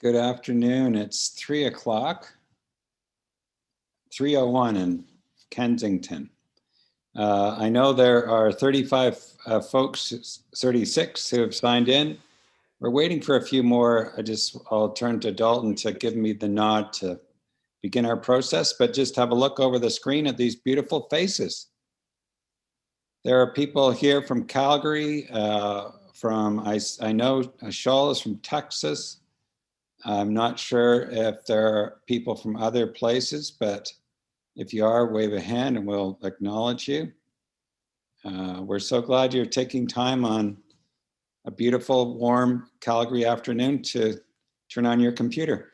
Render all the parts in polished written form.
Good afternoon. It's 3 o'clock, 3:01 in Kensington. I know there are 35 folks, 36 who have signed in. We're waiting for a few more. I'll turn to Dalton to give me the nod to begin our process, but just have a look over the screen at these beautiful faces. There are people here from Calgary, I know Shaul is from Texas. I'm not sure if there are people from other places, but if you are, wave a hand and we'll acknowledge you. We're so glad you're taking time on a beautiful, warm Calgary afternoon to turn on your computer.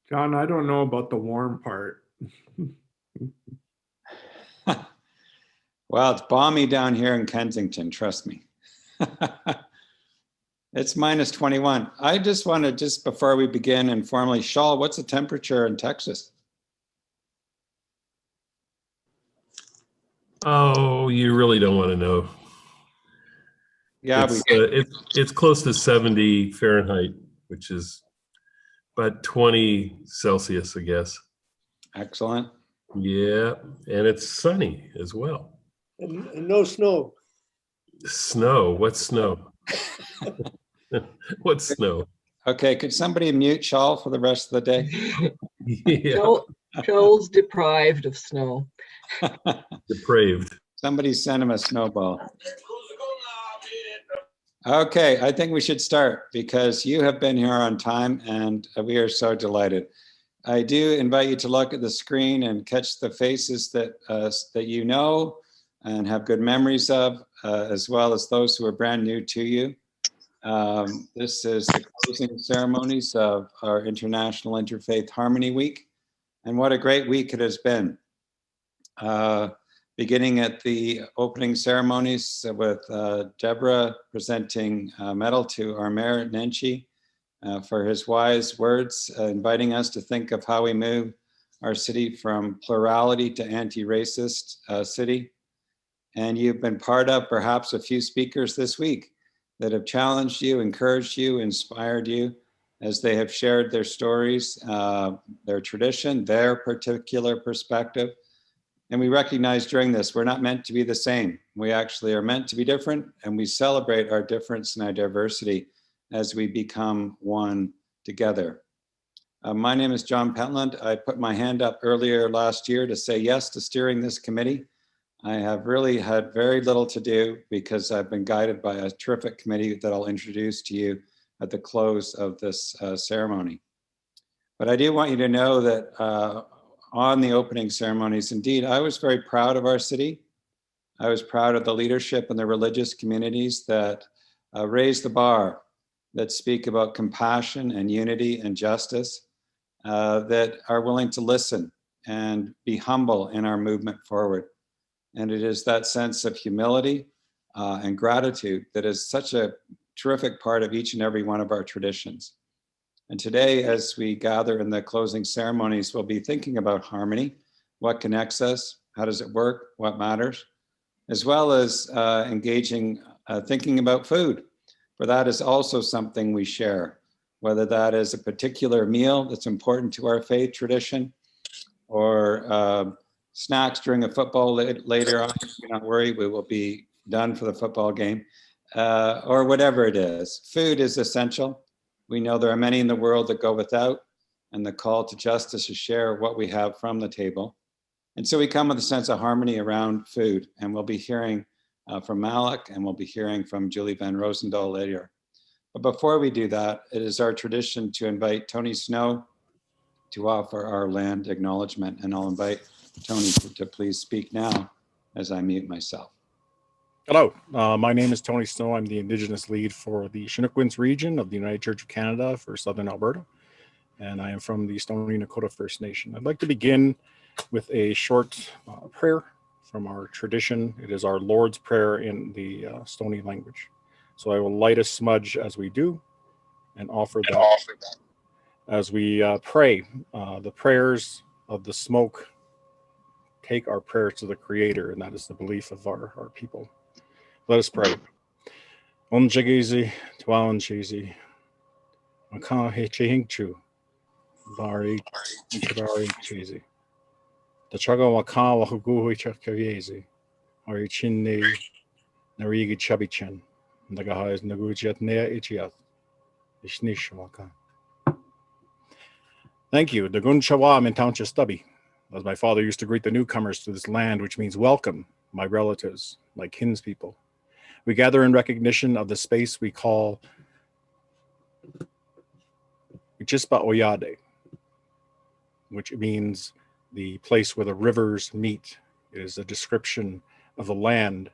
John, I don't know about the warm part. Well, it's balmy down here in Kensington, trust me. It's minus 21. I just want to, just before we begin informally, Shaul, what's the temperature in Texas? Oh, you really don't want to know. Yeah, it's close to 70 Fahrenheit, which is about 20 Celsius, I guess. Excellent. Yeah, and it's sunny as well. And no snow. Snow? What's snow? What's snow? Okay, could somebody mute Shaul for the rest of the day? Yeah. Joel's deprived of snow. Depraved. Somebody send him a snowball. Okay, I think we should start because you have been here on time and we are so delighted. I do invite you to look at the screen and catch the faces that you know and have good memories of, as well as those who are brand new to you. This is the closing ceremonies of our International Interfaith Harmony Week. And what a great week it has been. Beginning at the opening ceremonies with Deborah presenting a medal to our Mayor Nenshi for his wise words, inviting us to think of how we move our city from plurality to anti-racist city. And you've been part of perhaps a few speakers this week that have challenged you, encouraged you, inspired you as they have shared their stories, their tradition, their particular perspective. And we recognize during this, we're not meant to be the same. We actually are meant to be different, and we celebrate our difference and our diversity as we become one together. My name is John Pentland. I put my hand up earlier last year to say yes to steering this committee. I have really had very little to do because I've been guided by a terrific committee that I'll introduce to you at the close of this ceremony. But I do want you to know that on the opening ceremonies, indeed, I was very proud of our city. I was proud of the leadership and the religious communities that raise the bar, that speak about compassion and unity and justice, that are willing to listen and be humble in our movement forward. And it is that sense of humility and gratitude that is such a terrific part of each and every one of our traditions. And today, as we gather in the closing ceremonies, we'll be thinking about harmony, what connects us, how does it work, what matters, as well as thinking about food. For that is also something we share, whether that is a particular meal that's important to our faith tradition, or snacks during a football later on. Do not worry, we will be done for the football game, or whatever it is. Food is essential. We know there are many in the world that go without, and the call to justice is share what we have from the table. And so we come with a sense of harmony around food, and we'll be hearing from Malik, and we'll be hearing from Julie Van Rosendahl later. But before we do that, it is our tradition to invite Tony Snow to offer our land acknowledgement, and I'll invite Tony to please speak now as I mute myself. Hello, my name is Tony Snow. I'm the Indigenous lead for the Chinookwiins region of the United Church of Canada for Southern Alberta, and I am from the Stoney Nakoda First Nation. I'd like to begin with a short prayer from our tradition. It is our Lord's Prayer in the Stoney language. So I will light a smudge as we do and offer that as we pray. The prayers of the smoke take our prayers to the Creator, and that is the belief of our people. Let us pray. Om Jagezi, Twaon Chezi, Maka He Chehingchu, Bari Chibari Chezi. The Chaga Waka Wahugu Chakayezi, Ari Chinne, Narigi Chabichan, Nagahas Nagujat Nea Ichiat, Ishnish Waka. Thank you. The Gun Chawa Mintancha Stubby, as my father used to greet the newcomers to this land, which means welcome, my relatives, my kinspeople. We gather in recognition of the space we call Chispa Oyade, which means the place where the rivers meet. It is a description of the land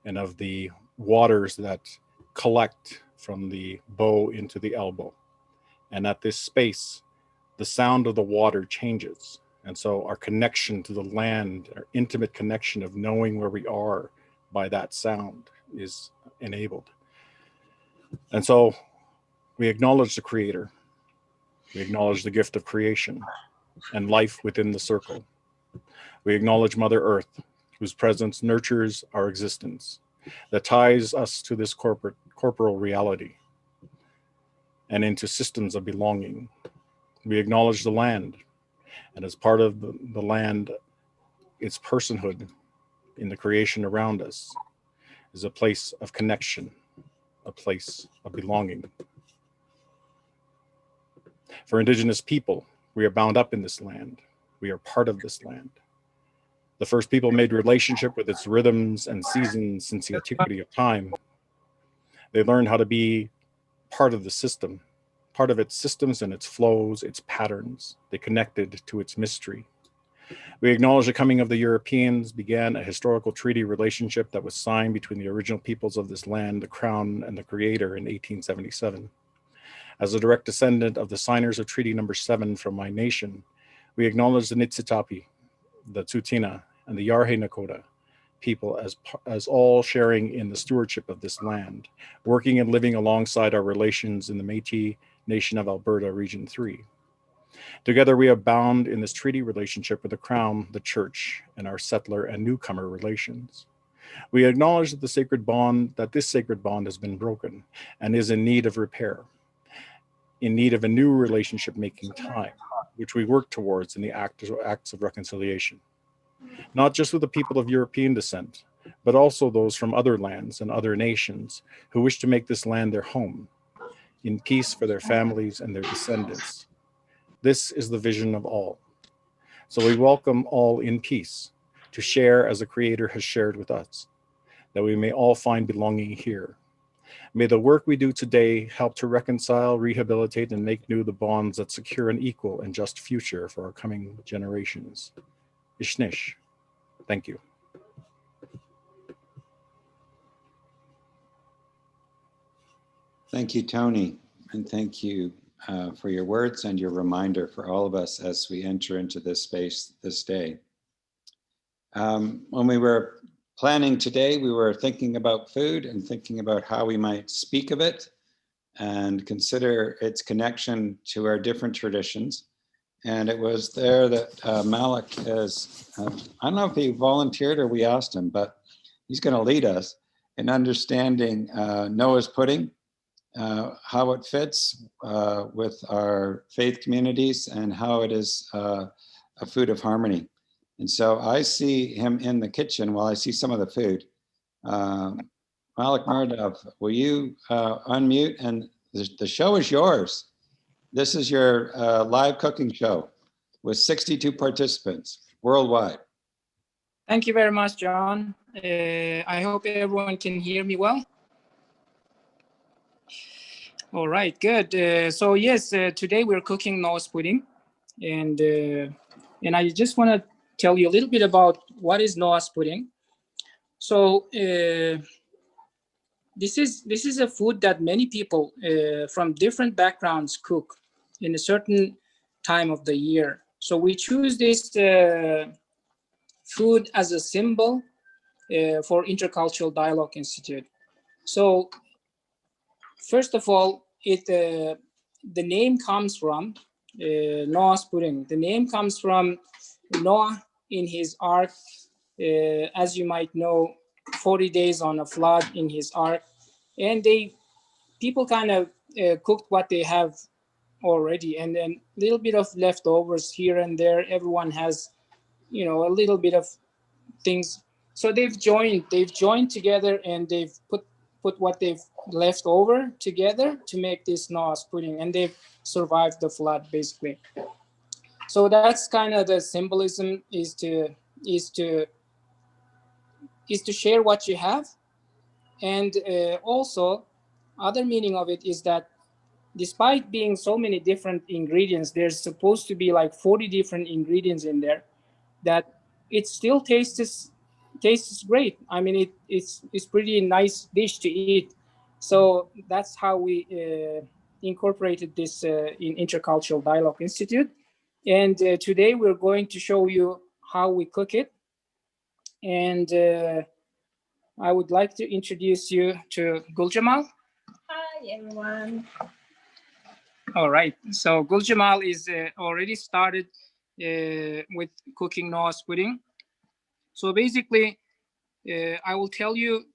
and of the waters that collect from the bow into the elbow. And at this space, the sound of the water changes. And so our connection to the land, our intimate connection of knowing where we are by that sound is enabled. And so we acknowledge the Creator. We acknowledge the gift of creation and life within the circle. We acknowledge Mother Earth, whose presence nurtures our existence, that ties us to this corporal reality and into systems of belonging. We acknowledge the land, and as part of the land, its personhood in the creation around us is a place of connection, a place of belonging. For Indigenous people, we are bound up in this land. We are part of this land. The first people made relationship with its rhythms and seasons since the antiquity of time. They learned how to be part of the system, part of its systems and its flows, its patterns. They connected to its mystery. We acknowledge the coming of the Europeans began a historical treaty relationship that was signed between the original peoples of this land, the Crown and the Creator, in 1877. As a direct descendant of the signers of Treaty Number 7 from my nation, we acknowledge the Nitsitapi, the Tsuut'ina, and the Yarhe Nakota people as all sharing in the stewardship of this land, working and living alongside our relations in the Métis Nation of Alberta, Region 3. Together, we are bound in this treaty relationship with the Crown, the Church, and our settler and newcomer relations. We acknowledge that this sacred bond has been broken and is in need of repair, in need of a new relationship making time, which we work towards in the acts of reconciliation, not just with the people of European descent, but also those from other lands and other nations who wish to make this land their home, in peace for their families and their descendants. This is the vision of all. So we welcome all in peace to share as the Creator has shared with us, that we may all find belonging here. May the work we do today help to reconcile, rehabilitate, and make new the bonds that secure an equal and just future for our coming generations. Ishnish. Thank you. Thank you, Tony, and thank you for your words and your reminder for all of us as we enter into this space this day. When we were planning today, we were thinking about food and thinking about how we might speak of it and consider its connection to our different traditions. And it was there that Malik has, I don't know if he volunteered or we asked him, but he's going to lead us in understanding Noah's pudding, how it fits with our faith communities and how it is a food of harmony. And so I see him in the kitchen while I see some of the food. Malik Murdov, will you unmute? And the show is yours. This is your live cooking show with 62 participants worldwide. Thank you very much, John. I hope everyone can hear me well. All right, good. So yes, today we're cooking Noah's pudding, and I just want to tell you a little bit about what is Noah's pudding. So this is a food that many people from different backgrounds cook in a certain time of the year. So we choose this food as a symbol for Intercultural Dialogue Institute. So first of all, the name comes from Noah's pudding. The name comes from Noah in his ark. As you might know, 40 days on a flood in his ark. And people kind of cooked what they have already, and then a little bit of leftovers here and there. Everyone has, a little bit of things. So they've joined together, and they've put what they've left over together to make this Noah's pudding, and they've survived the flood basically. So that's kind of the symbolism, is to share what you have. And also other meaning of it is that despite being so many different ingredients, there's supposed to be like 40 different ingredients in there, that it still tastes great. I mean, it's pretty nice dish to eat. So that's how we incorporated this in Intercultural Dialogue Institute. And today we're going to show you how we cook it. And I would like to introduce you to Guljamal. Hi, everyone. All right. So Guljamal is already started with cooking Noah's pudding. So basically, I will tell you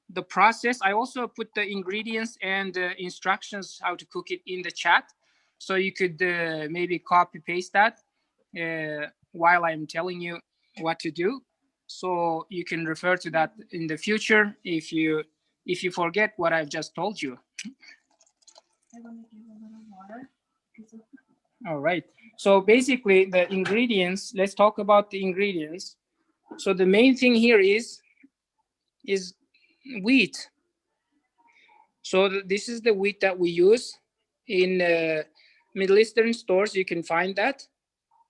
the process. I also put the ingredients and instructions how to cook it in the chat. So you could maybe copy paste that while I'm telling you what to do. So you can refer to that in the future if you forget what I've just told you. I want to give a little water. All right. So basically the ingredients, let's talk about the ingredients. So the main thing here is wheat. So this is the wheat that we use in Middle Eastern stores. You can find that.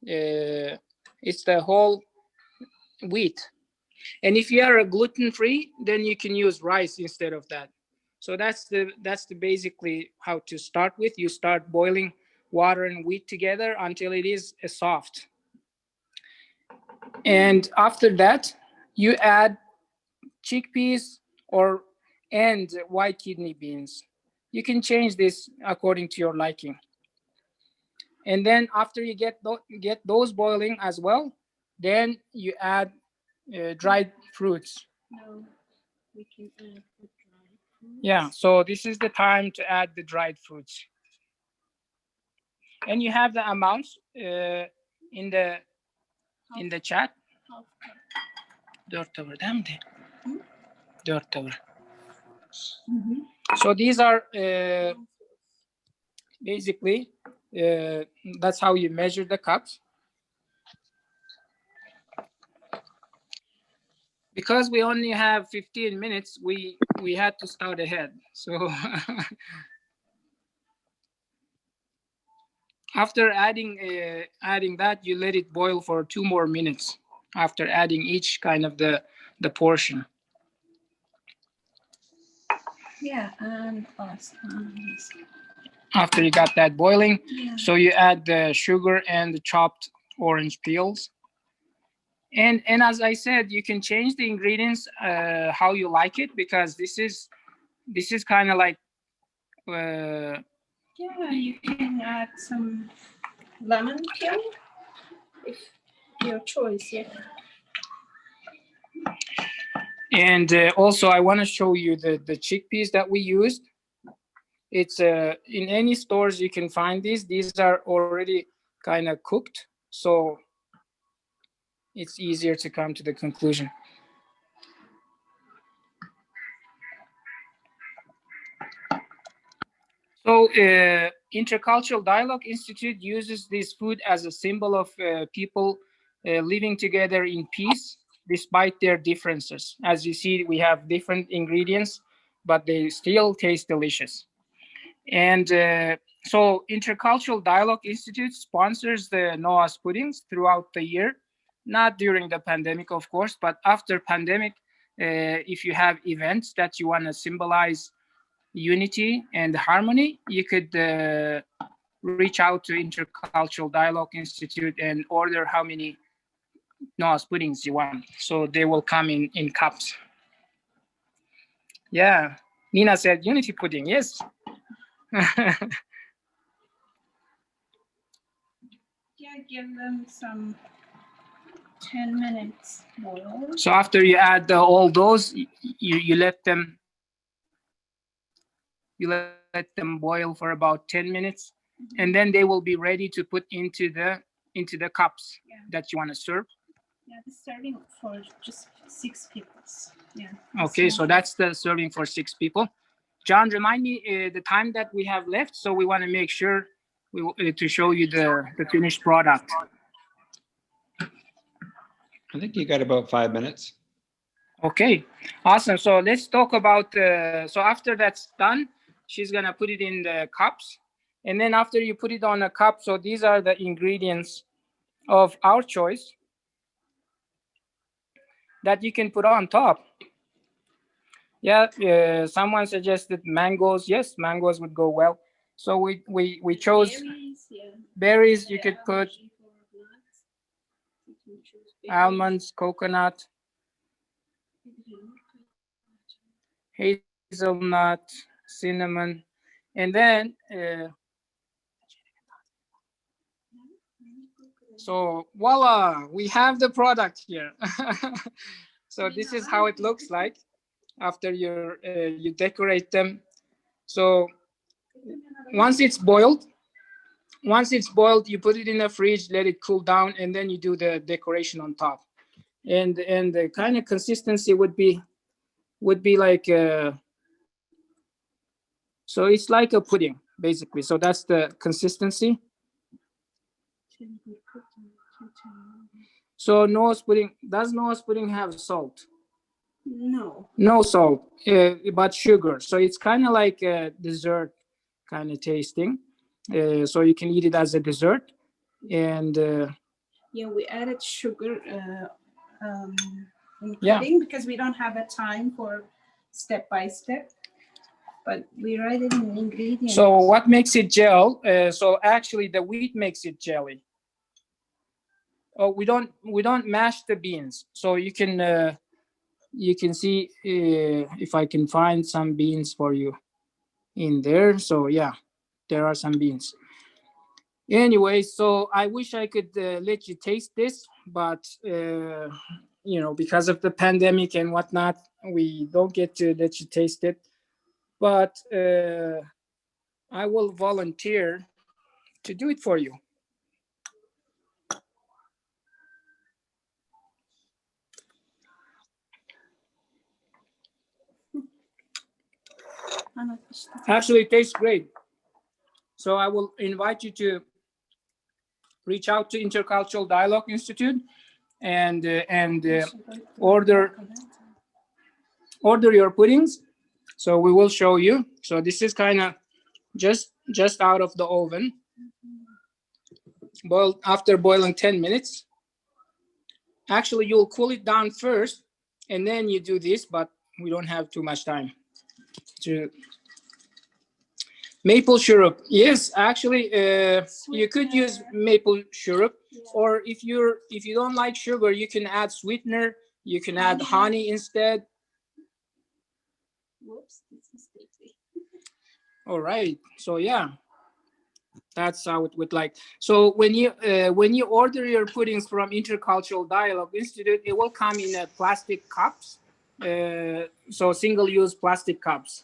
It's the whole wheat. And if you are a gluten-free, then you can use rice instead of that. So that's the basically how to start with. You start boiling water and wheat together until it is soft. And after that, you add chickpeas and white kidney beans. You can change this according to your liking. And then after you get those boiling as well, then you add dried fruits. No, we can add the dried fruits. Yeah, so this is the time to add the dried fruits. And you have the amounts in the chat. Half cup. 4 tavır değil mi? 4 tavır. So these are basically, that's how you measure the cups. Because we only have 15 minutes, we had to start ahead. So after adding that, you let it boil for 2 more minutes after adding each kind of the portion. Yeah, and us. After you got that boiling, Yeah. so you add the sugar and the chopped orange peels. And as I said, you can change the ingredients how you like it, because this is kind of like Yeah, you can add some lemon peel, if your choice. Yeah. and also I want to show you the chickpeas that we used. It's in any stores you can find these. These are already kind of cooked, so it's easier to come to the conclusion. So Intercultural Dialogue Institute uses this food as a symbol of people living together in peace despite their differences. As you see, we have different ingredients, but they still taste delicious. And so Intercultural Dialogue Institute sponsors the Noah's puddings throughout the year, not during the pandemic, of course, but after pandemic, if you have events that you want to symbolize unity and harmony, you could reach out to Intercultural Dialogue Institute and order how many Noah's puddings you want. So they will come in cups. Yeah, Nina said unity pudding, yes. Yeah, give them some 10 minutes boil. So after you add all those, you let them boil for about 10 minutes, and then they will be ready to put into the cups that you want to serve. Yeah, the serving for just 6 people. Yeah. Okay, so that's the serving for 6 people. John, remind me the time that we have left, so we want to make sure to show you the finished product. I think you got about 5 minutes. Okay, awesome. So let's talk about, so after that's done, she's gonna put it in the cups. And then after you put it on a cup, so these are the ingredients of our choice that you can put on top. Yeah, someone suggested mangoes. Yes, mangoes would go well. So we chose Berries, yeah. berries. You Yeah, could put allergy for nuts. You can choose berries. almonds, coconut, hazelnut, cinnamon, and then so voila, we have the product here. So this is how it looks like after you decorate them. So once it's boiled, you put it in the fridge, let it cool down, and then you do the decoration on top. And the kind of consistency would be like so it's like a pudding basically. So that's the consistency. So Noah's pudding, does Noah's pudding have salt? No. No salt, but sugar. So it's kind of like a dessert kind of tasting. So you can eat it as a dessert. And Yeah, we added sugar in Yeah. pudding because we don't have a time for step by step. But we write it in ingredients. so what makes it gel? So actually the wheat makes it jelly. Oh, we don't mash the beans. So you can see if I can find some beans for you in there. So yeah, there are some beans. Anyway, so I wish I could let you taste this, but because of the pandemic and whatnot, we don't get to let you taste it. But I will volunteer to do it for you. Actually, it tastes great. So I will invite you to reach out to Intercultural Dialogue Institute and order your puddings. So we will show you. So this is kind of just out of the oven, boiled after boiling 10 minutes. Actually, you'll cool it down first, and then you do this, but we don't have too much time. Maple syrup. Yes, actually, you could use maple syrup, or if you don't like sugar, you can add sweetener. You can add honey instead. Whoops, it's mistake. All right. So yeah, that's how it would like. So when you order your puddings from Intercultural Dialogue Institute, it will come in plastic cups. So single-use plastic cups.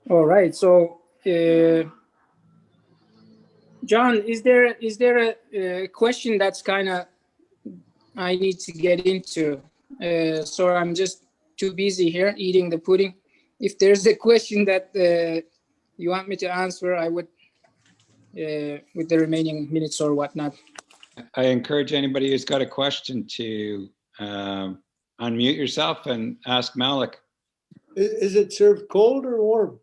All right. So, John, is there a question that's kind of I need to get into? So I'm just too busy here eating the pudding. If there's a question that you want me to answer, I would with the remaining minutes or whatnot. I encourage anybody who's got a question to unmute yourself and ask Malik. Is it served cold or warm?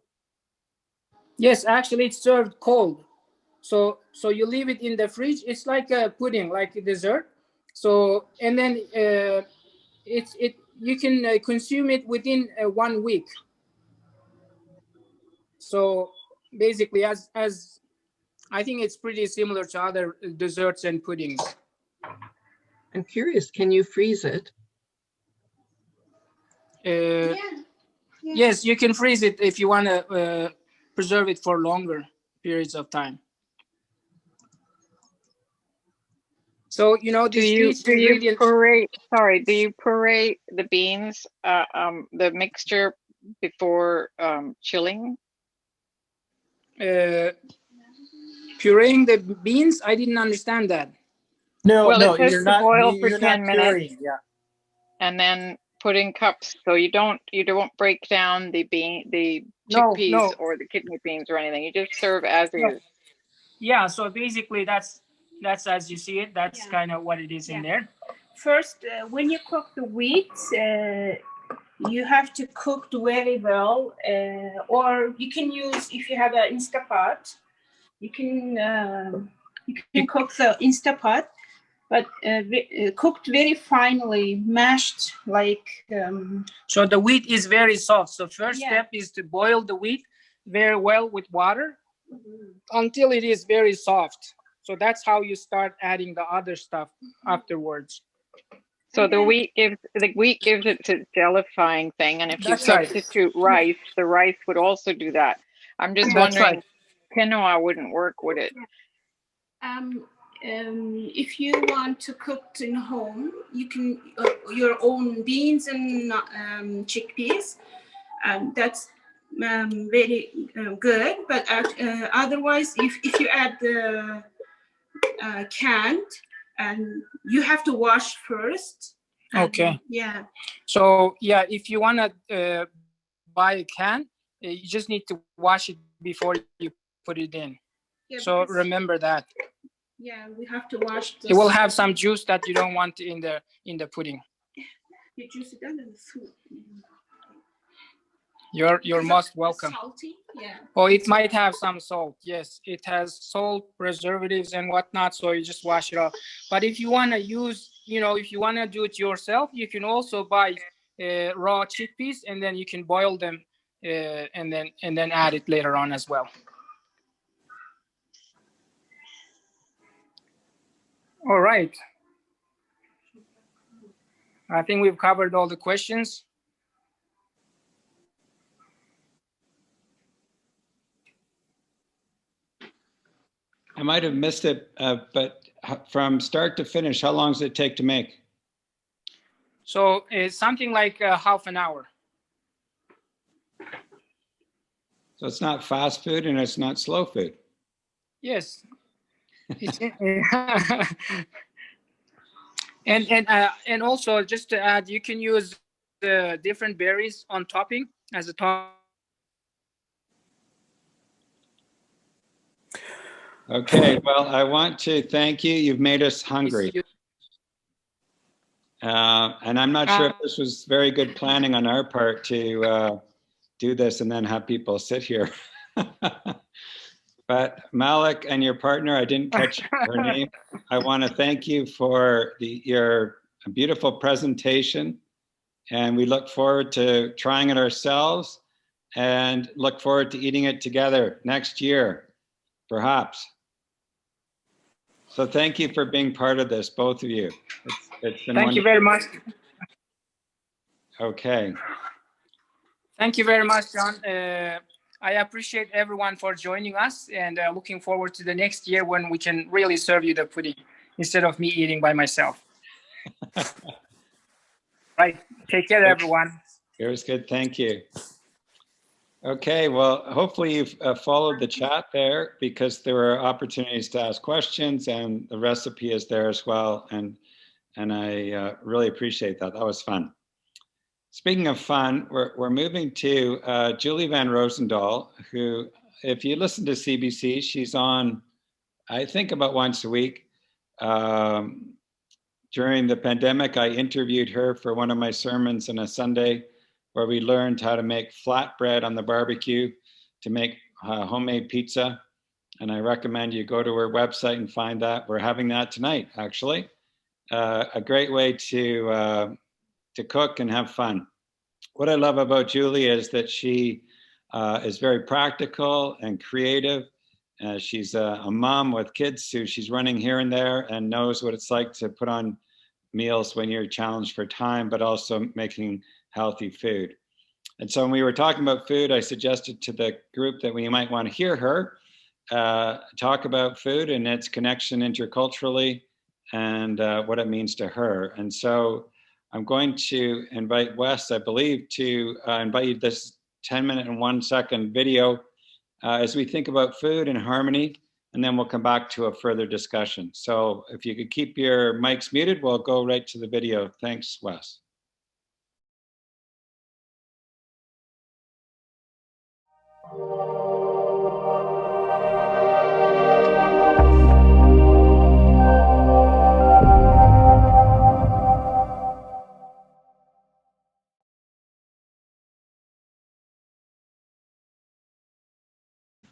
Yes, actually, it's served cold. So you leave it in the fridge. It's like a pudding, like a dessert. So and then you can consume it within 1 week. So basically, as I think it's pretty similar to other desserts and puddings. I'm curious, can you freeze it? Yes, you can freeze it if you want to preserve it for longer periods of time. So, you know, Do these you ingredients. puree? Sorry, do you puree the beans, the mixture before chilling? Pureeing the beans? I didn't understand that. No, Well, no, it says you're to not, boil for you're 10 not minutes pureeing, yeah. and then put in cups, so you don't break down the No, chickpeas no. or the kidney beans or anything. You just serve as No. is. Yeah, so basically that's as you see it. That's Yeah. kind of what it is in there. First, when you cook the wheat, you have to cook very well, or you can use, if you have an Instapot, you can cook the Instapot, but cooked very finely, mashed like. So the wheat is very soft. So first Yeah. step is to boil the wheat very well with water until it is very soft. So that's how you start adding the other stuff afterwards. So the wheat gives it its jellifying thing, and if you That's right. substitute rice, the rice would also do that. I'm just That's wondering, right. quinoa wouldn't work, would it? If you want to cook in home, you can your own beans and chickpeas. That's very good. But otherwise, if you add the canned, and you have to wash first. Okay. Yeah. So yeah, if you want to buy a can, you just need to wash it before you put it in. Yeah, so because- remember that. Yeah, we have to wash. It will have some juice that you don't want in the pudding. The juice is done in the food. You're most welcome. Salty, yeah. Oh, it might have some salt. Yes, it has salt, preservatives, and whatnot. So you just wash it off. But if you want to use, if you want to do it yourself, you can also buy raw chickpeas, and then you can boil them, and then add it later on as well. All right. I think we've covered all the questions. I might have missed it, but from start to finish, how long does it take to make? So it's something like half an hour. So it's not fast food and it's not slow food. Yes. And also, just to add, you can use the different berries on topping as a top. Okay, well, I want to thank you. You've made us hungry. And I'm not sure if this was very good planning on our part to do this and then have people sit here. But Malik and your partner, I didn't catch her name. I want to thank you for your beautiful presentation. And we look forward to trying it ourselves and look forward to eating it together next year, perhaps. So thank you for being part of this, both of you. It's been Thank you very much. Okay. Thank you very much, John. I appreciate everyone for joining us, and looking forward to the next year when we can really serve you the pudding instead of me eating by myself. Right. Take care, everyone. It was good. Thank you. Okay, well, hopefully you've followed the chat there, because there were opportunities to ask questions, and the recipe is there as well. And I really appreciate that. That was fun. Speaking of fun, we're moving to Julie Van Roosendaal, who, if you listen to CBC, she's on, I think, about once a week. During the pandemic, I interviewed her for one of my sermons on a Sunday, where we learned how to make flatbread on the barbecue, to make homemade pizza. And I recommend you go to her website and find that. We're having that tonight, actually. A great way to cook and have fun. What I love about Julie is that she is very practical and creative. She's a mom with kids who she's running here and there, and knows what it's like to put on meals when you're challenged for time, but also making healthy food. And so when we were talking about food, I suggested to the group that we might want to hear her talk about food and its connection interculturally and what it means to her. And so I'm going to invite Wes, I believe, to invite you this 10-minute and 1-second video as we think about food and harmony, and then we'll come back to a further discussion. So if you could keep your mics muted, we'll go right to the video. Thanks, Wes.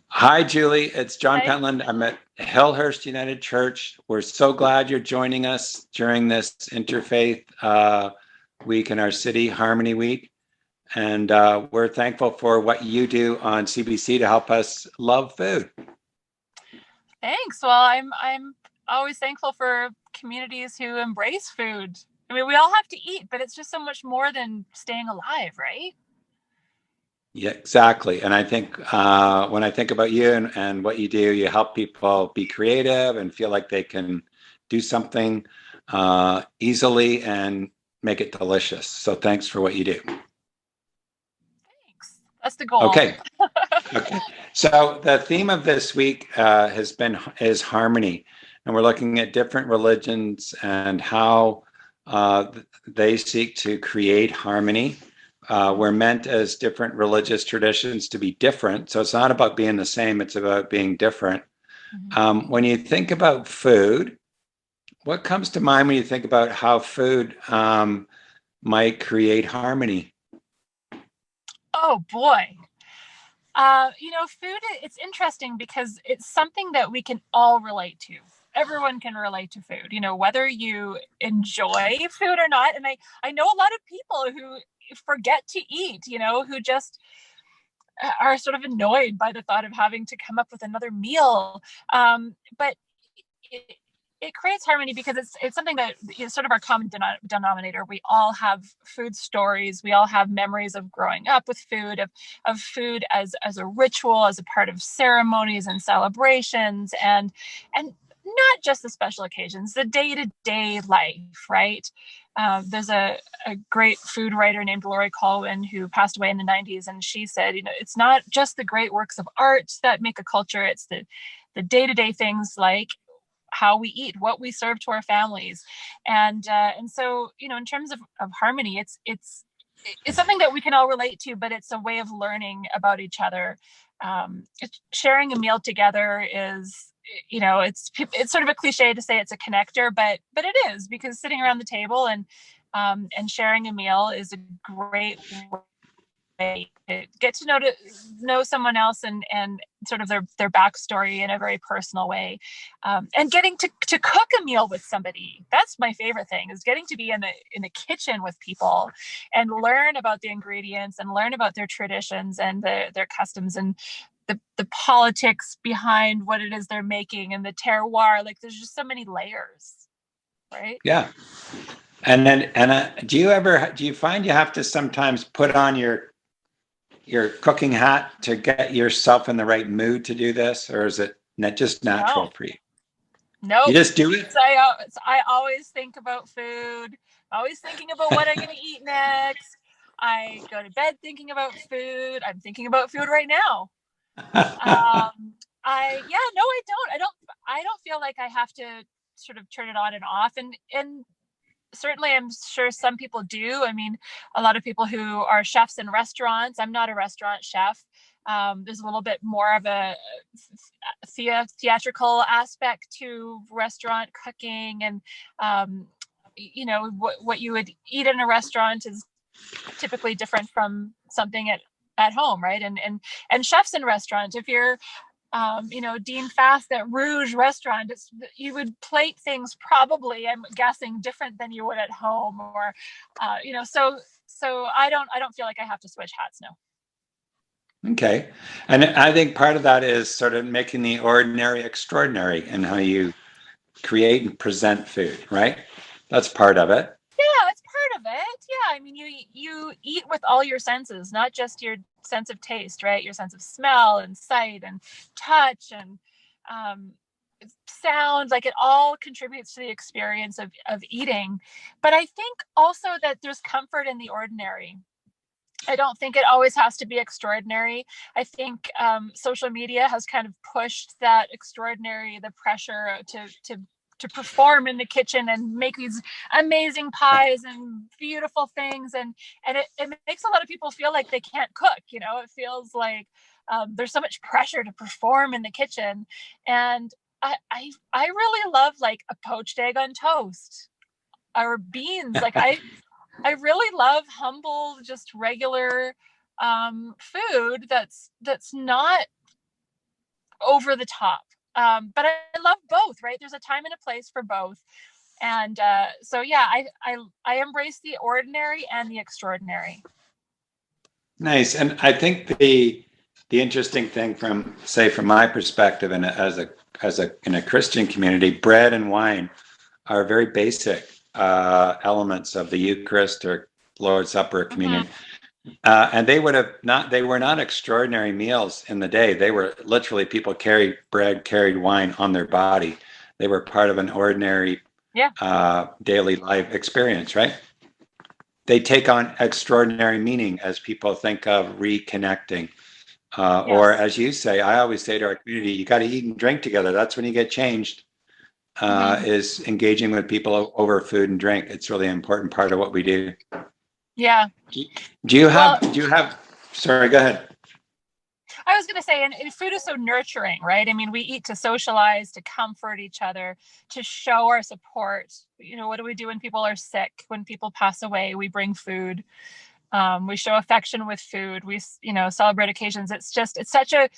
Hi, Julie. It's John Hi. Pentland. I'm at Hillhurst United Church. We're so glad you're joining us during this Interfaith week in our city, Harmony Week. And we're thankful for what you do on CBC to help us love food. Thanks. Well, I'm always thankful for communities who embrace food. I mean, we all have to eat, but it's just so much more than staying alive, right? Yeah, exactly. And I think when I think about you and what you do, you help people be creative and feel like they can do something easily and make it delicious. So thanks for what you do. Thanks. That's the goal. Okay. Okay. So the theme of this week is harmony, and we're looking at different religions and how they seek to create harmony. We're meant as different religious traditions to be different. So it's not about being the same, it's about being different. Mm-hmm. When you think about food, what comes to mind when you think about how food might create harmony? Oh boy. Food, it's interesting because it's something that we can all relate to. Everyone can relate to food, whether you enjoy food or not. And I know a lot of people who forget to eat, who just are sort of annoyed by the thought of having to come up with another meal. But it creates harmony because it's something that is sort of our common denominator. We all have food stories. We all have memories of growing up with food, of food as a ritual, as a part of ceremonies and celebrations, and not just the special occasions, the day-to-day life, right? There's a great food writer named Lori Colwyn who passed away in the 90s, and she said, it's not just the great works of art that make a culture, it's the day-to-day things like how we eat, what we serve to our families. And so, in terms of harmony, it's something that we can all relate to, but it's a way of learning about each other. Sharing a meal together is, it's sort of a cliche to say it's a connector, but it is, because sitting around the table and sharing a meal is a great way to get to know someone else and sort of their backstory in a very personal way, and getting to cook a meal with somebody. That's my favorite thing, is getting to be in the kitchen with people and learn about the ingredients and learn about their traditions and their customs and the politics behind what it is they're making and the terroir. Like, there's just so many layers, right? Yeah. And then do you find you have to sometimes put on your cooking hat to get yourself in the right mood to do this, or is it just natural for you? No, you just do it. I always think about food, always thinking about what I'm going to eat next. I go to bed thinking about food. I'm thinking about food right now. I don't feel like I have to sort of turn it on and off, and certainly I'm sure some people do. I mean, a lot of people who are chefs in restaurants. I'm not a restaurant chef. There's a little bit more of a theatrical aspect to restaurant cooking, and what you would eat in a restaurant is typically different from something at home, right? And chefs in restaurants, if you're Dean Fast at Rouge Restaurant, you would plate things probably, I'm guessing, different than you would at home, or so I don't feel like I have to switch hats now. Okay. And I think part of that is sort of making the ordinary extraordinary in how you create and present food, right? That's part of it. Yeah, it's part of it. Yeah, I mean, you eat with all your senses, not just your sense of taste, right? Your sense of smell and sight and touch and sound. Like, it all contributes to the experience of eating. But I think also that there's comfort in the ordinary. I don't think it always has to be extraordinary. I think social media has kind of pushed that extraordinary, the pressure to perform in the kitchen and make these amazing pies and beautiful things, and it makes a lot of people feel like they can't cook. You know, it feels like there's so much pressure to perform in the kitchen, and I really love like a poached egg on toast or beans. Like I really love humble, just regular food that's not over the top. But I love both, right? There's a time and a place for both. And so, yeah, I embrace the ordinary and the extraordinary. Nice. And I think the interesting thing from my perspective and as a in a Christian community, bread and wine are very basic elements of the Eucharist or Lord's Supper communion. And they were not extraordinary meals in the day. They were literally, people carried bread, carried wine on their body. They were part of an ordinary daily life experience, right? They take on extraordinary meaning as people think of reconnecting. Or as you say, I always say to our community, you got to eat and drink together. That's when you get changed, is engaging with people over food and drink. It's really an important part of what we do. Yeah. Do you have, sorry, go ahead. I was going to say, and food is so nurturing, right? I mean, we eat to socialize, to comfort each other, to show our support. You know, what do we do when people are sick? When people pass away, we bring food. We show affection with food. We, celebrate occasions. It's such a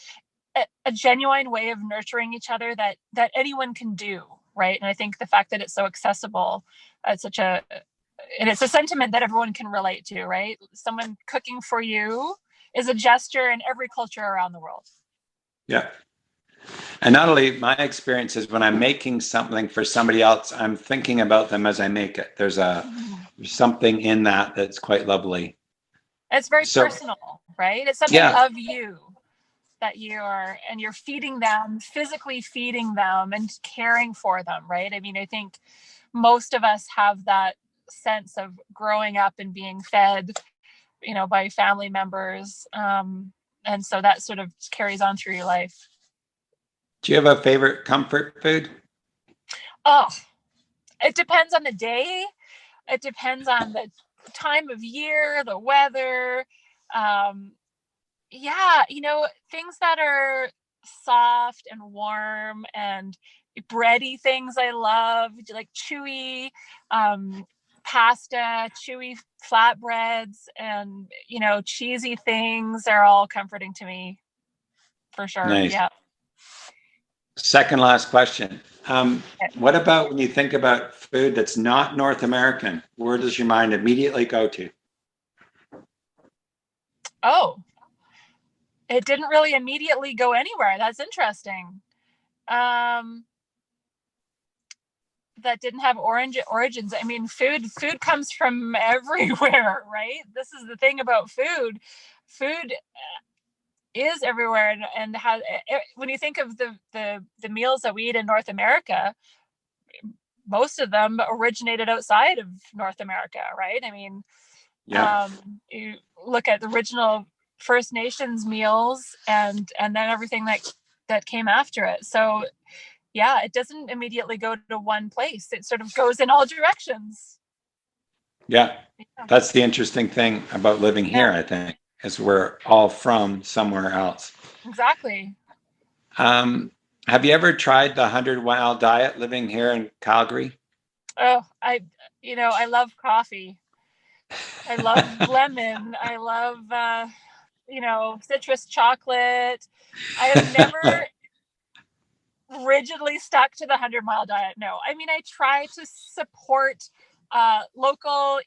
genuine way of nurturing each other that anyone can do, right? And I think the fact that it's so accessible, and it's a sentiment that everyone can relate to, right? Someone cooking for you is a gesture in every culture around the world. Yeah. And not only my experience is when I'm making something for somebody else, I'm thinking about them as I make it. There's something in that that's quite lovely. It's very personal, right? It's something of you that you're feeding them, physically feeding them and caring for them, right? I mean, I think most of us have that sense of growing up and being fed, by family members. And so that sort of carries on through your life. Do you have a favorite comfort food? Oh, it depends on the day. It depends on the time of year, the weather. Things that are soft and warm and bready things I love, like chewy pasta, chewy flatbreads, and cheesy things are all comforting to me, for sure. Nice. Yeah. Second last question. What about when you think about food that's not North American? Where does your mind immediately go to? Oh, it didn't really immediately go anywhere. That's interesting. That didn't have origins. I mean, food comes from everywhere, right? This is the thing about food. Food is everywhere, and has, when you think of the meals that we eat in North America, most of them originated outside of North America, right? I mean, you look at the original First Nations meals and then everything that came after it. So yeah, it doesn't immediately go to one place. It sort of goes in all directions. Yeah. That's the interesting thing about living here, I think, is we're all from somewhere else. Exactly. Have you ever tried the 100-mile diet living here in Calgary? Oh, I love coffee. I love lemon. I love, citrus chocolate. I have never rigidly stuck to the 100-mile diet. No, I mean, I try to support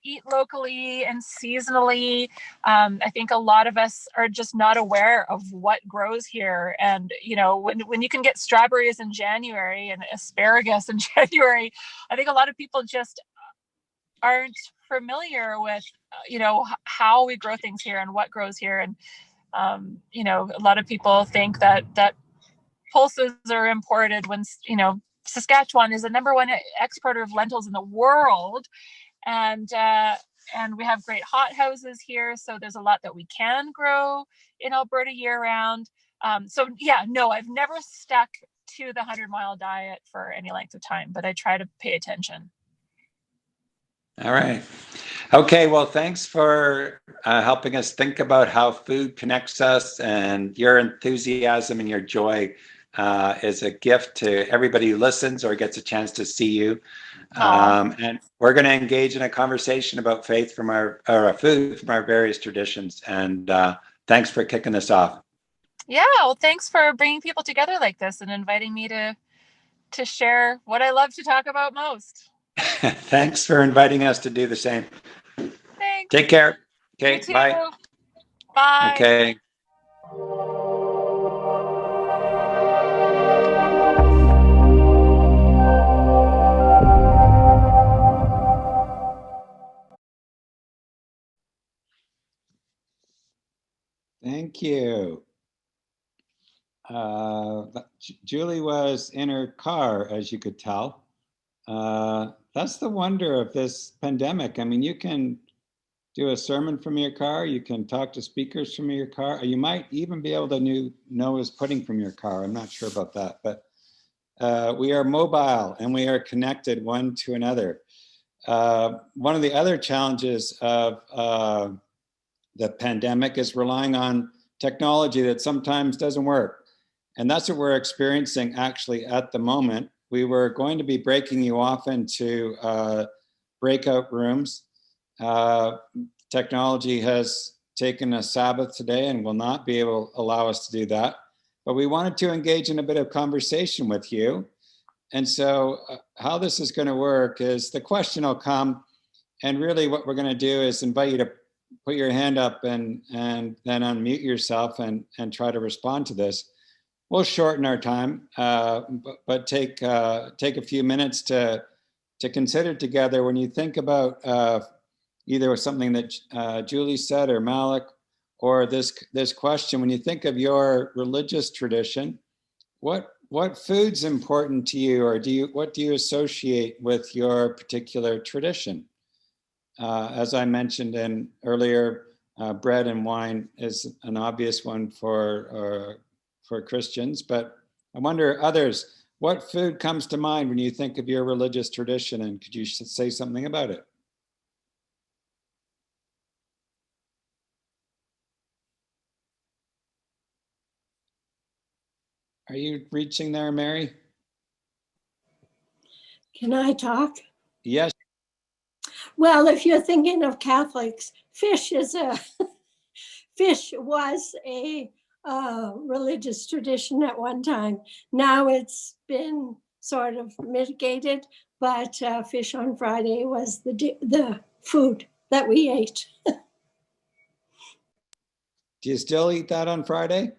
eat locally and seasonally. I think a lot of us are just not aware of what grows here. And, when you can get strawberries in January and asparagus in January, I think a lot of people just aren't familiar with, how we grow things here and what grows here. And, a lot of people think that pulses are imported when, Saskatchewan is the #1 exporter of lentils in the world. And we have great hot houses here. So there's a lot that we can grow in Alberta year round. No, I've never stuck to the 100-mile diet for any length of time, but I try to pay attention. All right. Okay, well, thanks for helping us think about how food connects us, and your enthusiasm and your joy is a gift to everybody who listens or gets a chance to see you. And we're going to engage in a conversation about faith from our food from our various traditions. And thanks for kicking this off. Yeah, well, thanks for bringing people together like this and inviting me to share what I love to talk about most. Thanks for inviting us to do the same. Thanks. Take care. Okay, You too. bye. Bye. Okay. Thank you. Julie was in her car, as you could tell. That's the wonder of this pandemic. I mean, you can do a sermon from your car. You can talk to speakers from your car. You might even be able to know his pudding from your car. I'm not sure about that, but we are mobile and we are connected one to another. One of the other challenges of the pandemic is relying on technology that sometimes doesn't work. And that's what we're experiencing actually at the moment. We were going to be breaking you off into breakout rooms. Technology has taken a Sabbath today and will not be able to allow us to do that. But we wanted to engage in a bit of conversation with you. And so how this is going to work is the question will come, and really what we're going to do is invite you to put your hand up and then unmute yourself and try to respond to this. We'll shorten our time, but take a few minutes to consider together when you think about either something that Julie said or Malik, or this question. When you think of your religious tradition, what food's important to you, or what do you associate with your particular tradition? As I mentioned earlier, bread and wine is an obvious one for Christians, but I wonder others, what food comes to mind when you think of your religious tradition, and could you say something about it? Are you reaching there, Mary? Can I talk? Yes. Well, if you're thinking of Catholics, fish was a religious tradition at one time. Now it's been sort of mitigated, but fish on Friday was the food that we ate. Do you still eat that on Friday?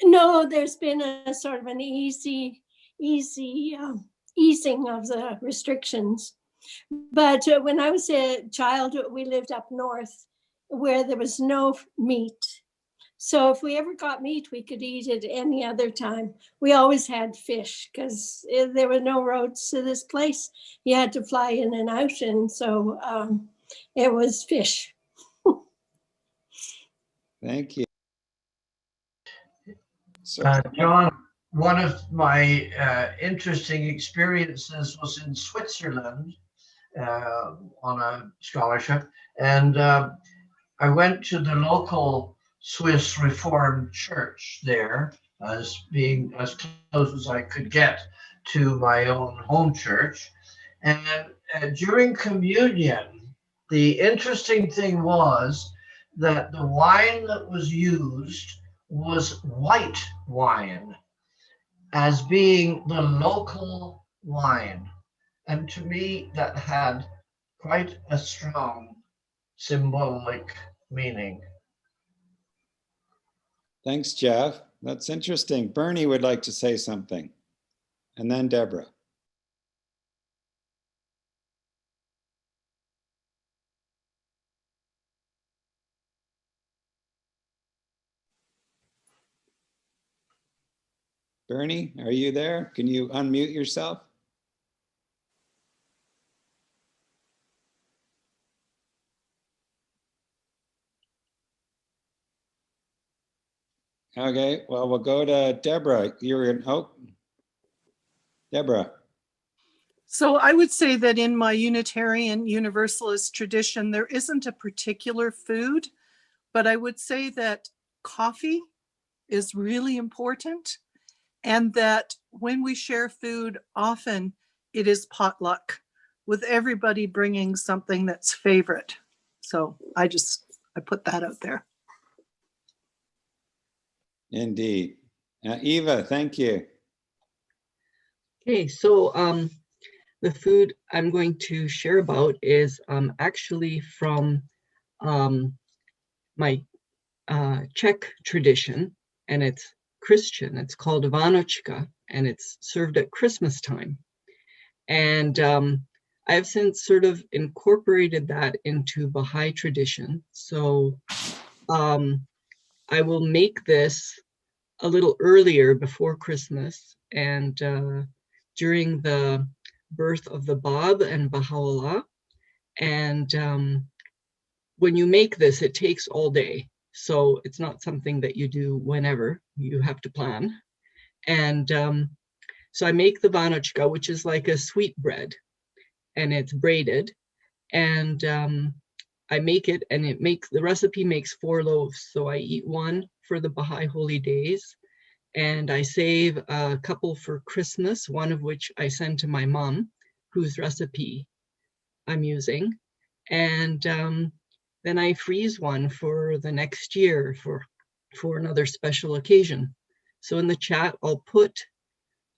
No, there's been a sort of an easy easing of the restrictions. But when I was a child, we lived up north where there was no meat. So if we ever got meat, we could eat it any other time. We always had fish because there were no roads to this place. You had to fly in and out. And so it was fish. Thank you. John, one of my interesting experiences was in Switzerland on a scholarship. And I went to the local Swiss Reformed Church there, as being as close as I could get to my own home church. And during communion, the interesting thing was that the wine that was used was white wine as being the local wine. And to me, that had quite a strong symbolic meaning. Thanks, Jeff. That's interesting. Bernie would like to say something. And then Deborah. Bernie, are you there? Can you unmute yourself? Okay, well, we'll go to Deborah. You're in, oh, Deborah. So I would say that in my Unitarian Universalist tradition, there isn't a particular food, but I would say that coffee is really important, and that when we share food, often it is potluck, with everybody bringing something that's favorite. So I put that out there. Indeed. Eva, thank you. Okay, so the food I'm going to share about is actually from my Czech tradition, and it's Christian. It's called Vánočka, and it's served at Christmas time. And I have since sort of incorporated that into Baha'i tradition. So I will make this a little earlier before Christmas, and during the birth of the Bab and Baha'u'llah. And when you make this, it takes all day. So it's not something that you do whenever, you have to plan. And so I make the Vánočka, which is like a sweet bread, and it's braided. And I make it, and the recipe makes 4 loaves. So I eat 1 for the Baha'i holy days, and I save a couple for Christmas, one of which I send to my mom, whose recipe I'm using. And then I freeze 1 for the next year for another special occasion. So in the chat, I'll put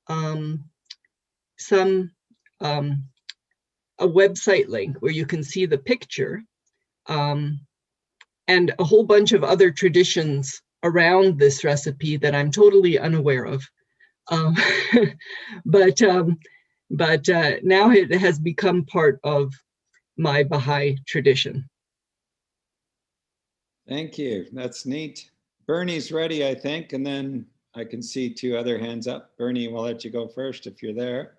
a website link where you can see the picture, and a whole bunch of other traditions around this recipe that I'm totally unaware of. But now it has become part of my Baha'i tradition. Thank you. That's neat. Bernie's ready, I think, and then I can see 2 other hands up. Bernie, we'll let you go first if you're there.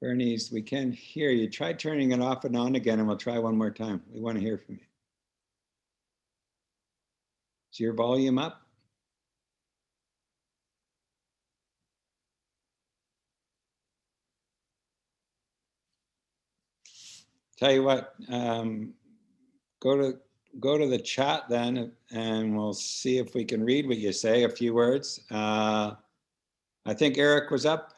Bernie's, we can't hear you. Try turning it off and on again, and we'll try one more time. We want to hear from you. Is your volume up? Tell you what, go to the chat then, and we'll see if we can read what you say, a few words. I think Eric was up.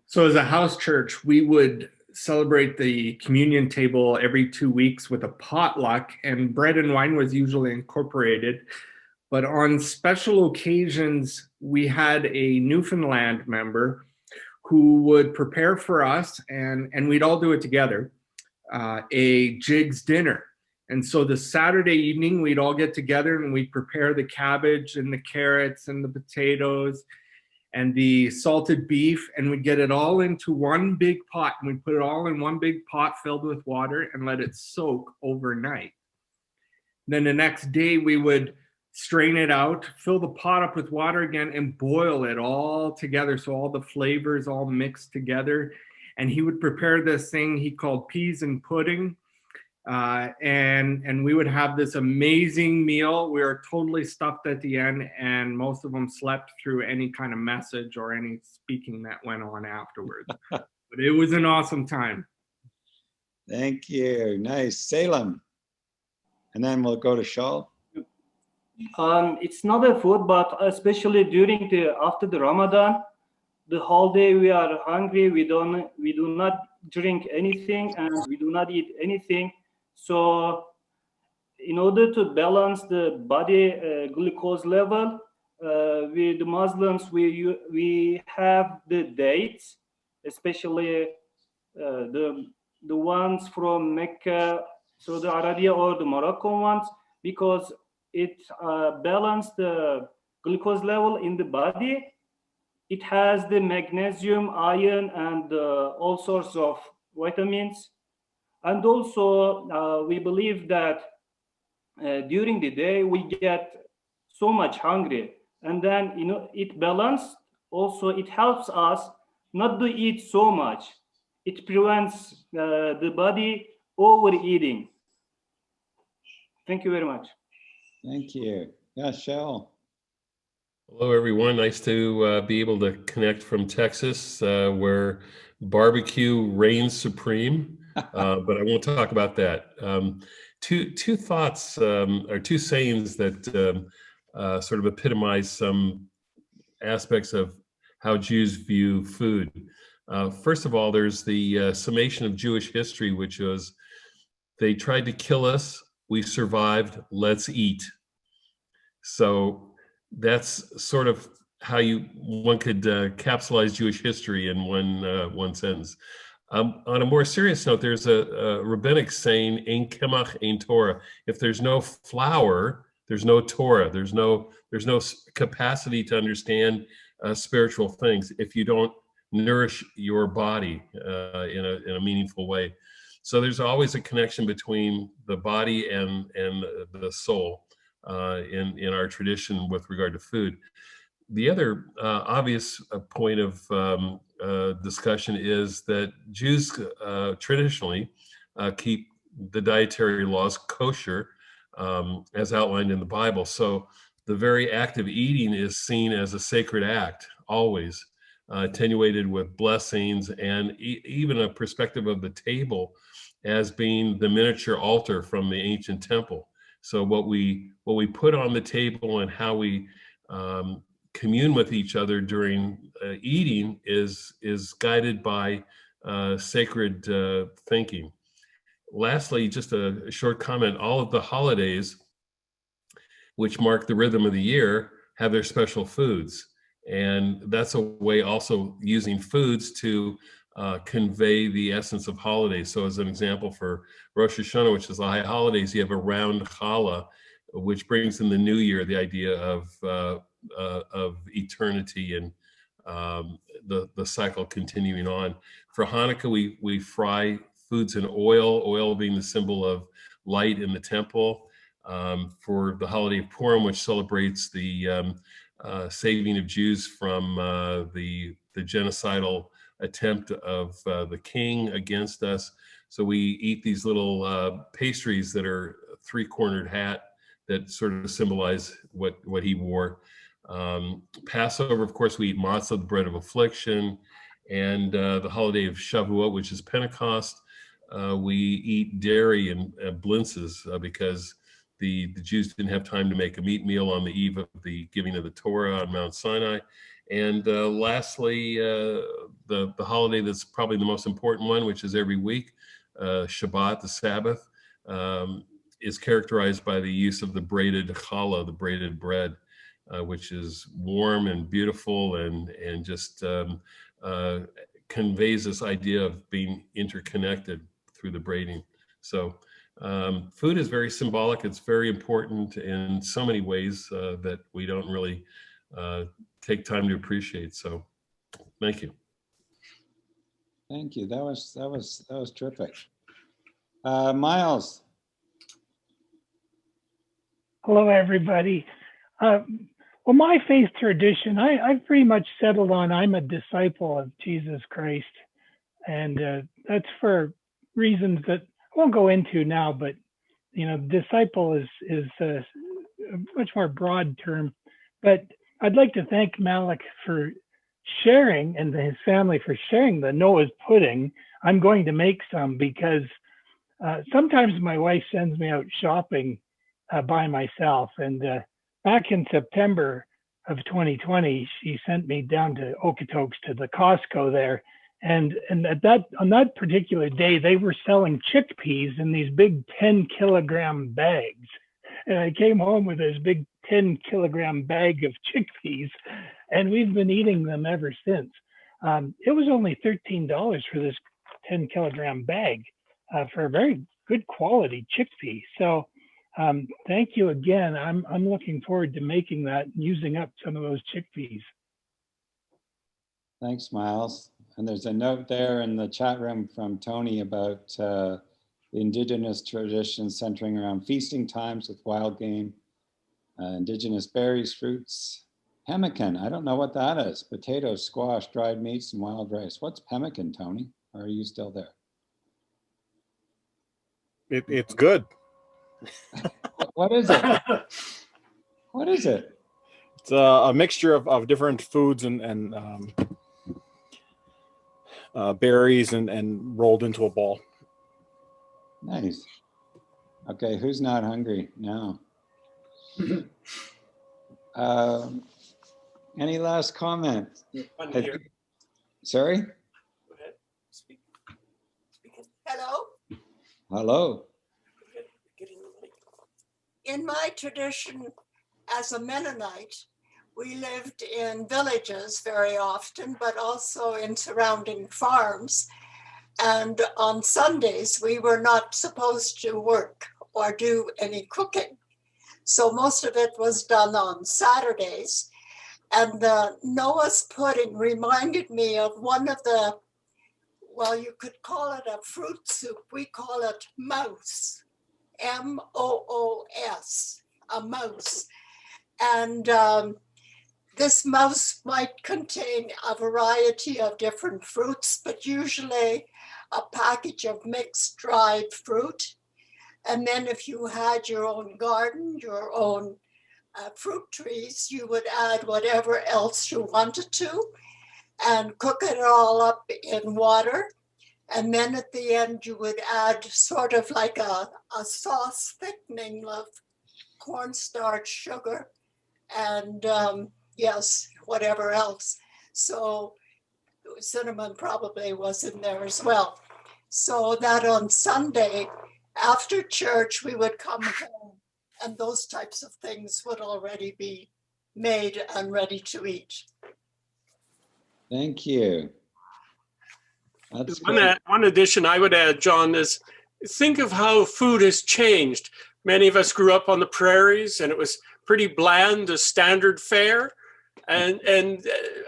So as a house church, we would celebrate the communion table every 2 weeks with a potluck, and bread and wine was usually incorporated. But on special occasions, we had a Newfoundland member who would prepare for us, and we'd all do it together, a jigs dinner. And so the Saturday evening, we'd all get together and we'd prepare the cabbage and the carrots and the potatoes and the salted beef, and we'd get it all into one big pot, and we'd put it all in one big pot filled with water and let it soak overnight. Then the next day we would strain it out, fill the pot up with water again, and boil it all together so all the flavors all mixed together. And he would prepare this thing he called peas and pudding. And we would have this amazing meal. We were totally stuffed at the end, and most of them slept through any kind of message or any speaking that went on afterwards. But it was an awesome time. Thank you. Nice. Salem. And then we'll go to Shaul. It's not a food, but especially during after the Ramadan, the whole day we are hungry. We do not drink anything, and we do not eat anything. So in order to balance the body glucose level, with the Muslims, we have the dates, especially the ones from Mecca, Saudi Arabia, or the Moroccan ones, because it balances the glucose level in the body. It has the magnesium, iron, and all sorts of vitamins. And also, we believe that during the day we get so much hungry, and then it balanced. Also, it helps us not to eat so much. It prevents the body overeating. Thank you very much. Thank you. Yeah, Shell. Hello, everyone. Nice to be able to connect from Texas, where barbecue reigns supreme. But I won't talk about that. Two thoughts or two sayings that sort of epitomize some aspects of how Jews view food. First of all, there's the summation of Jewish history, which was they tried to kill us, we survived, let's eat. So that's sort of how one could capsulize Jewish history in one sentence. On a more serious note, there's a rabbinic saying, "Ein kemach, ein Torah." If there's no flour, there's no Torah. There's no capacity to understand spiritual things if you don't nourish your body in a meaningful way. So there's always a connection between the body and the soul in our tradition with regard to food. The other obvious point of discussion is that Jews traditionally keep the dietary laws kosher as outlined in the Bible. So the very act of eating is seen as a sacred act, always attenuated with blessings and even a perspective of the table as being the miniature altar from the ancient temple. So what we put on the table and how we commune with each other during eating is guided by sacred thinking. Lastly, just a short comment, all of the holidays which mark the rhythm of the year have their special foods. And that's a way also using foods to convey the essence of holidays. So as an example, for Rosh Hashanah, which is the high holidays, you have a round challah, which brings in the new year the idea of eternity and the cycle continuing on. For Hanukkah, we fry foods in oil being the symbol of light in the temple. For the holiday of Purim, which celebrates the saving of Jews from the genocidal attempt of the king against us. So we eat these little pastries that are three-cornered hat that sort of symbolize what he wore. Passover, of course, we eat matzah, the bread of affliction, and the holiday of Shavuot, which is Pentecost, we eat dairy and blintzes because the Jews didn't have time to make a meat meal on the eve of the giving of the Torah on Mount Sinai. And lastly, the holiday that's probably the most important one, which is every week, Shabbat, the Sabbath, is characterized by the use of the braided challah, the braided bread, which is warm and beautiful and just conveys this idea of being interconnected through the braiding. So food is very symbolic. It's very important in so many ways that we don't really take time to appreciate. So thank you. Thank you. That was terrific. Miles. Hello, everybody. Well, my faith tradition, I've pretty much settled on I'm a disciple of Jesus Christ. And that's for reasons that I won't go into now, but, disciple is a much more broad term. But I'd like to thank Malik for sharing and his family for sharing the Noah's pudding. I'm going to make some because sometimes my wife sends me out shopping by myself. And back in September of 2020, she sent me down to Okotoks to the Costco there. And on that particular day, they were selling chickpeas in these big 10-kilogram bags. And I came home with this big 10-kilogram bag of chickpeas, and we've been eating them ever since. It was only $13 for this 10-kilogram bag for a very good quality chickpea. So thank you again. I'm looking forward to making that and using up some of those chickpeas. Thanks, Miles. And there's a note there in the chat room from Tony about the indigenous traditions centering around feasting times with wild game, indigenous berries, fruits. Pemmican, I don't know what that is. Potatoes, squash, dried meats, and wild rice. What's pemmican, Tony? Or are you still there? It's good. What is it? What is it? It's a mixture of different foods and berries and rolled into a ball. Nice. Okay, who's not hungry now? Any last comments? Sorry? Go ahead. Speak. Hello. Hello. In my tradition as a Mennonite, we lived in villages very often, but also in surrounding farms. And on Sundays, we were not supposed to work or do any cooking. So most of it was done on Saturdays. And the Noah's pudding reminded me of one of the, well, you could call it a fruit soup. We call it mouse, M-O-O-S, a mouse. And this mouse might contain a variety of different fruits, but usually a package of mixed dried fruit. And then if you had your own garden, your own fruit trees, you would add whatever else you wanted to and cook it all up in water. And then at the end, you would add sort of like a sauce thickening of cornstarch, sugar, and yes, whatever else. So cinnamon probably was in there as well. So that on Sunday, after church, we would come home and those types of things would already be made and ready to eat. Thank you. That's One addition I would add, John, is think of how food has changed. Many of us grew up on the prairies and it was pretty bland, a standard fare. And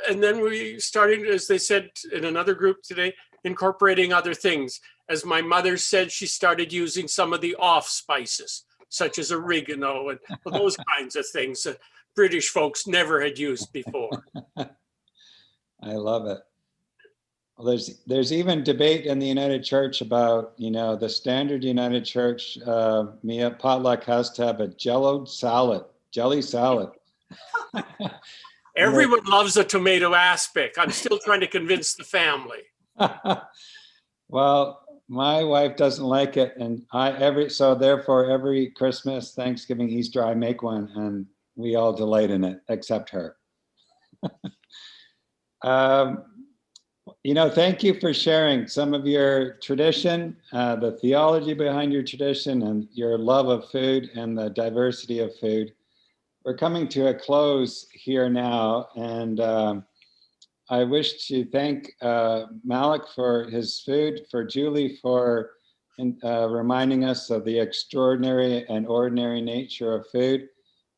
then we started, as they said in another group today, incorporating other things. As my mother said, she started using some of the off spices, such as oregano and those kinds of things that British folks never had used before. I love it. Well, there's even debate in the United Church about, you know, the standard United Church potluck has to have a jelly salad. Everyone loves a tomato aspic. I'm still trying to convince the family. Well, my wife doesn't like it, and so therefore every Christmas, Thanksgiving, Easter, I make one, and we all delight in it, except her. You know, thank you for sharing some of your tradition, the theology behind your tradition, and your love of food and the diversity of food. We're coming to a close here now, and I wish to thank Malik for his food, for Julie for reminding us of the extraordinary and ordinary nature of food,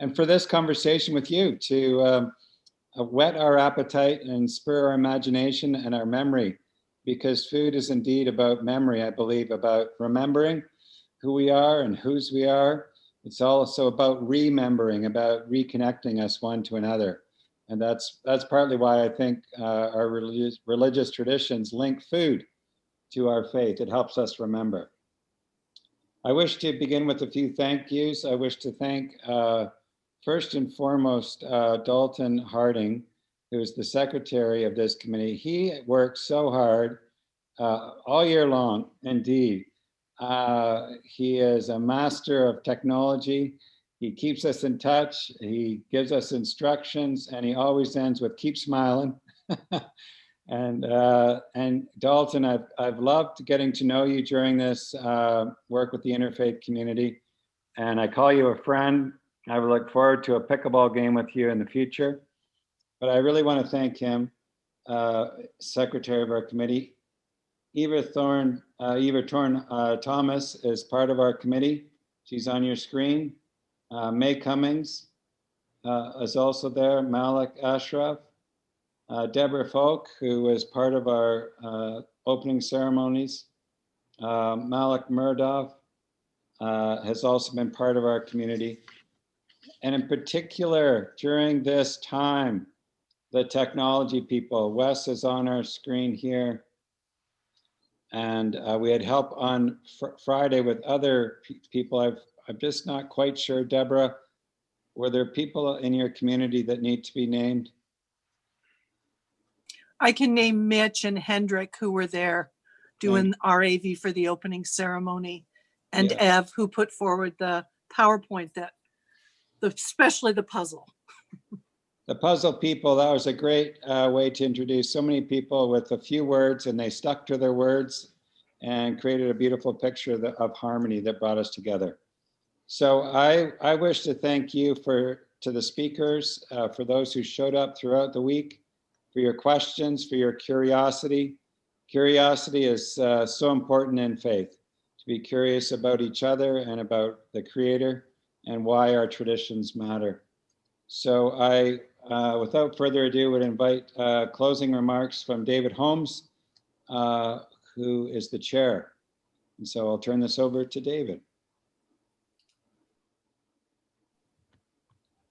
and for this conversation with you to whet our appetite and spur our imagination and our memory, because food is indeed about memory, I believe, about remembering who we are and whose we are. It's also about remembering, about reconnecting us one to another. And that's partly why I think our religious traditions link food to our faith. It helps us remember. I wish to begin with a few thank yous. I wish to thank first and foremost, Dalton Harding, who is the secretary of this committee. He works so hard all year long, indeed. He is a master of technology. He keeps us in touch. He gives us instructions, and he always ends with "keep smiling." And Dalton, I've loved getting to know you during this work with the Interfaith community, and I call you a friend. I would look forward to a pickleball game with you in the future. But I really want to thank him, secretary of our committee. Eva Thorne Thomas is part of our committee. She's on your screen. May Cummings is also there. Malik Ashraf. Deborah Folk, who was part of our opening ceremonies. Malik Murdov has also been part of our community. And in particular, during this time, the technology people, Wes is on our screen here. And we had help on Friday with other people. I'm just not quite sure, Deborah, were there people in your community that need to be named? I can name Mitch and Hendrik, who were there doing RAV for the opening ceremony, and Ev, who put forward the PowerPoint especially the puzzle. The puzzle people, that was a great way to introduce so many people with a few words, and they stuck to their words and created a beautiful picture of harmony that brought us together. So I wish to thank you to the speakers, for those who showed up throughout the week, for your questions, for your curiosity. Curiosity is so important in faith, to be curious about each other and about the Creator and why our traditions matter. So I, without further ado, would invite closing remarks from David Holmes, who is the chair. And so I'll turn this over to David.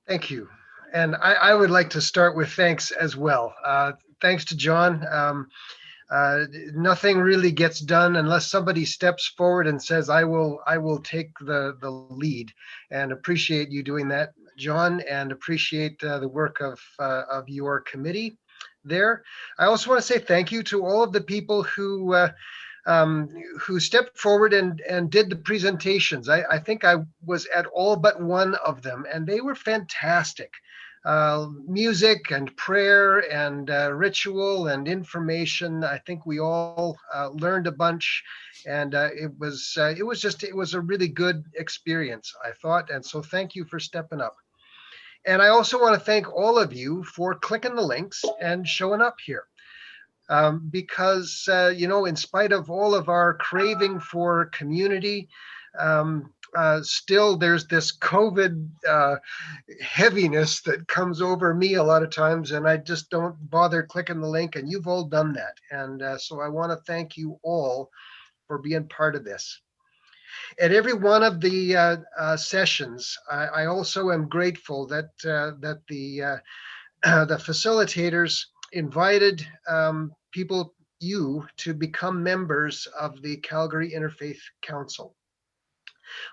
Thank you. And I would like to start with thanks as well. Thanks to John. Nothing really gets done unless somebody steps forward and says, I will take the lead, and appreciate you doing that, John, and appreciate the work of your committee there. I also want to say thank you to all of the people who stepped forward and did the presentations. I think I was at all but one of them, and they were fantastic. Music and prayer and ritual and information. I think we all learned a bunch, and it was a really good experience, I thought. And so thank you for stepping up. And I also want to thank all of you for clicking the links and showing up here. Because, in spite of all of our craving for community, still there's this COVID heaviness that comes over me a lot of times, and I just don't bother clicking the link, and you've all done that. And so I want to thank you all for being part of this. At every one of the sessions, I also am grateful that the facilitators invited you to become members of the Calgary Interfaith Council.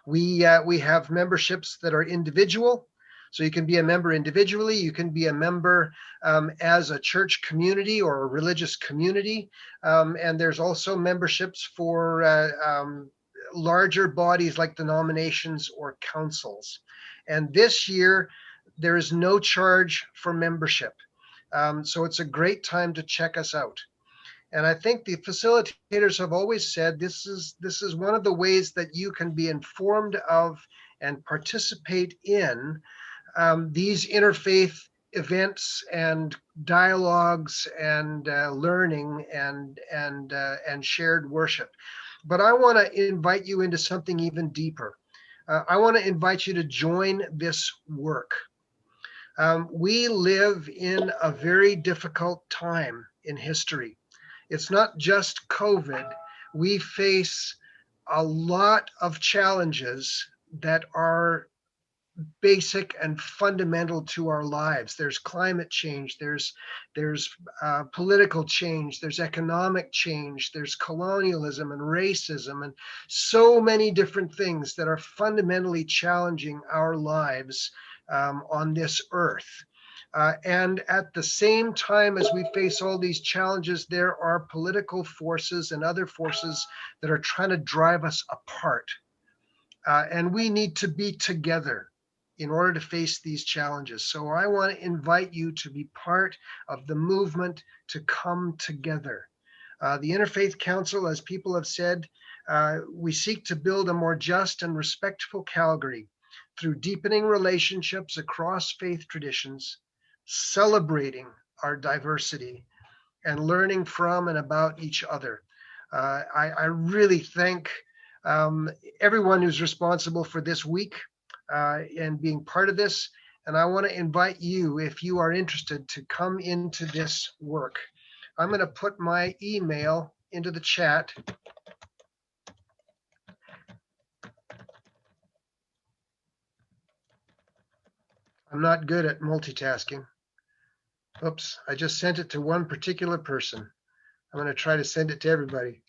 We have memberships that are individual, so you can be a member individually. You can be a member as a church community or a religious community, and there's also memberships for larger bodies like denominations or councils. And this year, there is no charge for membership. So it's a great time to check us out. And I think the facilitators have always said this is one of the ways that you can be informed of and participate in these interfaith events and dialogues and learning and shared worship. But I want to invite you into something even deeper. I want to invite you to join this work. We live in a very difficult time in history. It's not just COVID. We face a lot of challenges that are basic and fundamental to our lives. There's climate change, there's political change, there's economic change, there's colonialism and racism, and so many different things that are fundamentally challenging our lives on this earth. And at the same time as we face all these challenges, there are political forces and other forces that are trying to drive us apart. And we need to be together in order to face these challenges. So I want to invite you to be part of the movement to come together. The Interfaith Council, as people have said, we seek to build a more just and respectful Calgary through deepening relationships across faith traditions, celebrating our diversity, and learning from and about each other. I really thank everyone who's responsible for this week and being part of this. And I want to invite you, if you are interested, to come into this work. I'm going to put my email into the chat. I'm not good at multitasking. Oops, I just sent it to one particular person. I'm going to try to send it to everybody.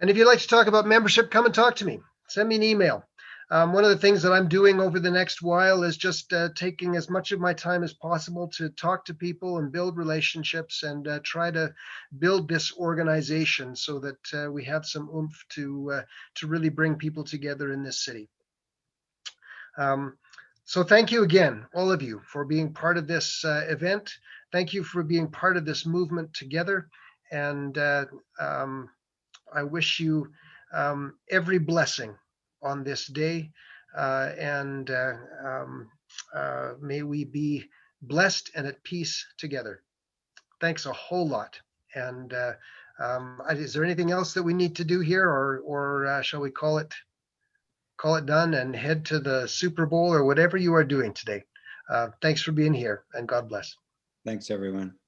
And if you'd like to talk about membership, come and talk to me. Send me an email. One of the things that I'm doing over the next while is just taking as much of my time as possible to talk to people and build relationships and try to build this organization so that we have some oomph to really bring people together in this city. So thank you again, all of you, for being part of this event. Thank you for being part of this movement together. And I wish you every blessing on this day, and may we be blessed and at peace together. Thanks a whole lot. And is there anything else that we need to do here, or shall we call it done and head to the Super Bowl or whatever you are doing today? Thanks for being here, and God bless. Thanks, everyone.